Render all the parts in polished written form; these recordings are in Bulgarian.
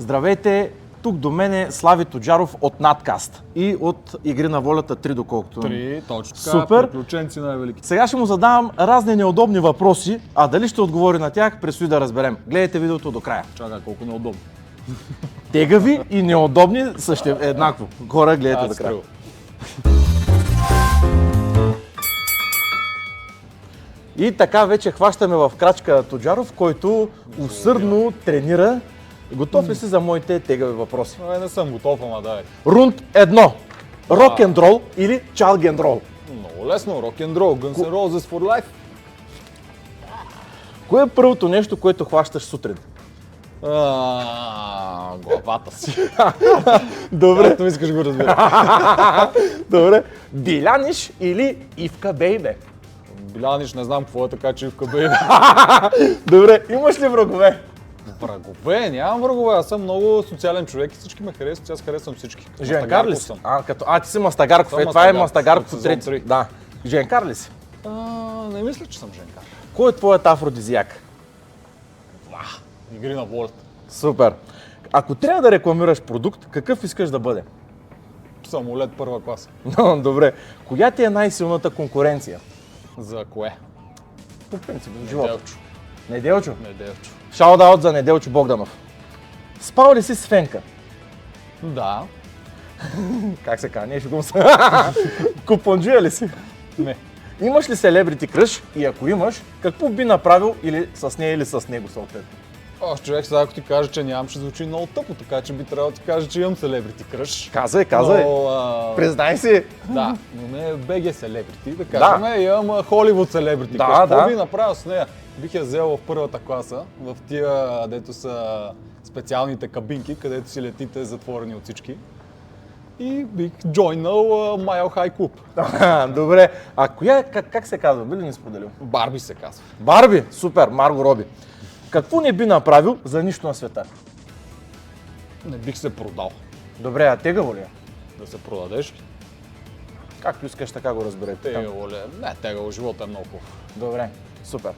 Здравейте, тук до мен е Слави Тоджаров от Надкаст и от Игри на волята 3, доколкото... 3, точно така, Супер. приключенци най-велики. Сега ще му задавам разни неудобни въпроси, а дали ще отговори на тях, предстои да разберем. Гледайте видеото до края. Чакай, колко неудобно. Тегави и неудобни също еднакво. Хора, гледайте до края. И така вече хващаме в крачка Тоджаров, който усърдно тренира. Готов ли си за моите тегави въпроси? Не съм готов, ама дай. Рунд 1. Рок-н-рол или чалген-рол? Много лесно, рок-н-рол, Guns N' Roses for life. Кое е първото нещо, което хващаш сутрин? Главата си. Добре. Както искаш го разбира. Добре. Биляниш или Ивка Бейбе? Биляниш, не знам какво е така, че Ивка бейбе. Добре, имаш ли врагове? Врагове? Нямам врагове, аз съм много социален човек и всички ме харесват, аз харесвам всички. Женкар ли си? Ти си Мастагарков. Съм Това е Мастагарков, Мастагарков от от сезон трети. три. Да. Женкар ли си? Не мисля, че съм женкар. Кой е твоят афродизиак? Игри на волята. Супер. Ако трябва да рекламираш продукт, какъв искаш да бъде? Самолет първа класа. Добре. Коя ти е най-силната конкуренция? За кое? По принцип, в живота. Неделчо. Неделчо? Неделчо. Шаут-аут за Неделчо Богданов. Спал ли си с Фенка? Да. Как се казва? Не, шегувам се. Купонджия ли си? Не. Имаш ли селебрити кръш и ако имаш, какво би направил или с нея или с него съответно? Човек, сега ако ти кажа, че нямам, ще звучи много тъпо, така че би трябвало да ти кажа, че имам селебрити кръш. Казай. Но, Признай си. Да, но не БГ селебрити, да кажем, имам Холивуд селебрити кръш. Да. Какво би направил с нея? Бих я взел в първата класа, в тия, дето са специалните кабинки, където си летите затворени от всички. И бих джойнал Mile High Club. Добре. А коя, как се казва? Би ли ни споделил? Барби се казва. Барби? Супер, Марго Роби. Какво не би направил за нищо на света? Не бих се продал. Добре, а тегаво ли е? Да се продадеш. Както искаш, така го разберете. Тегаво ли? Не, тегаво, живота е много хубав. Добре, супер.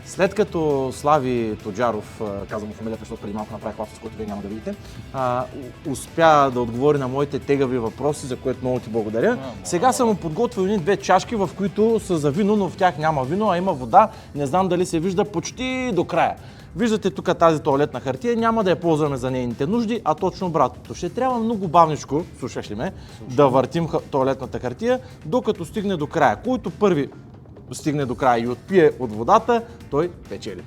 След като Слави Тоджаров, казвам му фамилията, защото преди малко направих лапсус, който вие няма да видите, успя да отговори на моите тегави въпроси, за което много ти благодаря. Сега съм му подготвил едни-две чашки, в които са за вино, но в тях няма вино, а има вода. Не знам дали се вижда почти до края. Виждате тук тази тоалетна хартия, няма да я ползваме за нейните нужди, а точно обратното. Ще трябва много бавничко, слушаш ли ме, да въртим тоалетната хартия, докато стигне до края. Който първи стигне до края и отпие от водата, той печели.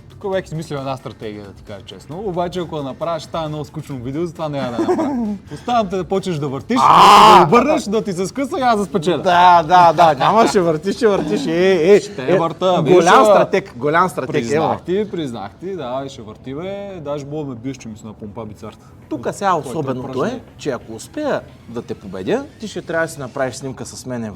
Тук бях измислил една стратегия, да ти кажа честно. Обаче, ако направиш, ще стане много скучно видео, затова няма да направя. Оставям те да почнеш да въртиш, да обърнеш, да ти се скъса и аз да спечеля. Да, няма, ще въртиш. Ще върта. Голям стратег. Признах ти, да, ще върти, бе. Даже мога да ме биеш, че ми се напомпа бицарта. Тук сега особеното е, че ако успея да те победя, ти ще трябва да си направиш снимка с мене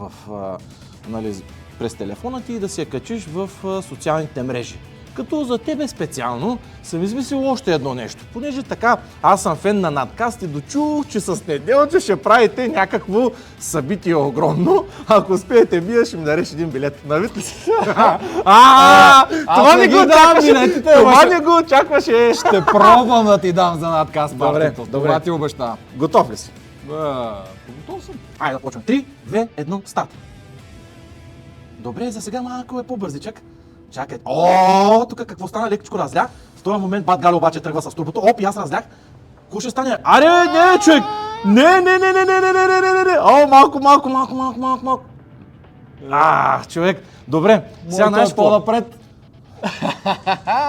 през телефона ти и да си я качиш в социалните мрежи. Като за тебе специално съм измислил още едно нещо. Понеже така аз съм фен на Надкаст и дочух, че с Неделчо ще правите някакво събитие огромно. Ако успеете вие, ще ми дареш един билет. Навид ли си? Това не го очакваше. Ще пробвам да ти дам за Надкаст партито. Добре. Това ти обещавам. Готов ли си? Готов съм. Айде да почвам. 3, 2, 1, старт. Добре, за сега малко е по-бързичък. Чакай. Тук какво стана? Лекичко разлях. В този момент бат Галя обаче тръгва с турбото. И аз разлях. Какво ще стане? Аре, не, човек! Не. Малко. Човек. Добре. Сега знаеш по-напред.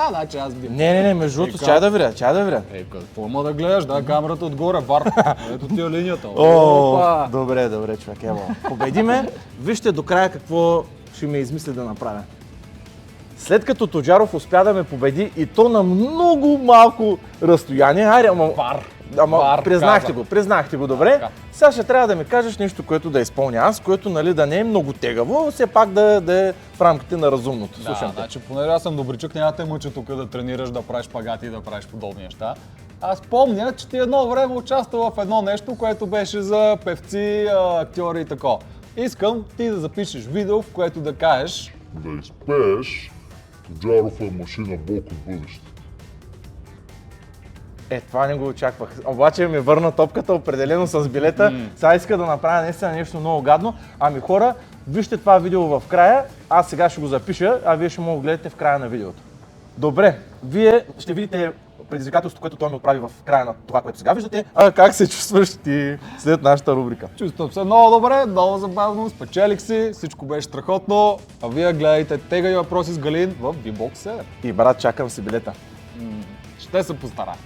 Значи аз би. Не, между другото, чай да виря. Какво има да гледаш? Да, камерата отгоре, вар. Ето ти е линията. Добре, човек, ево. Победи ме. Вижте до края какво ще ми измисли да направя. След като Тоджаров успя да ме победи и то на много малко разстояние, признахте го добре. Сега ще трябва да ми кажеш нещо, което да изпълня аз, което да не е много тегаво, все пак да е в рамките на разумното. Да, значи понеже аз съм добричък, няма те мъча тук да тренираш, да правиш шпагати и да правиш подобни неща. Аз помня, че ти едно време участвал в едно нещо, което беше за певци, актьори и такова. Искам ти да запишеш видео, в което да кажеш да изпееш Тоджаров е машина Бог от бъдеще. Това не го очаквах. Обаче ми върна топката определено с билета. Сега иска да направя наистина нещо много гадно. Ами хора, вижте това видео в края. Аз сега ще го запиша, а вие ще му го гледате в края на видеото. Добре, вие ще видите предизвикателството, което той ми отправи в края на това, което сега виждате. А как се чувстваш ти след нашата рубрика? Чувствам се много добре, много забавно, спечелих си, всичко беше страхотно, а вие гледайте тегави въпроси с Галин в B-Box 7. И брат, чакам си билета. Ще се постарая.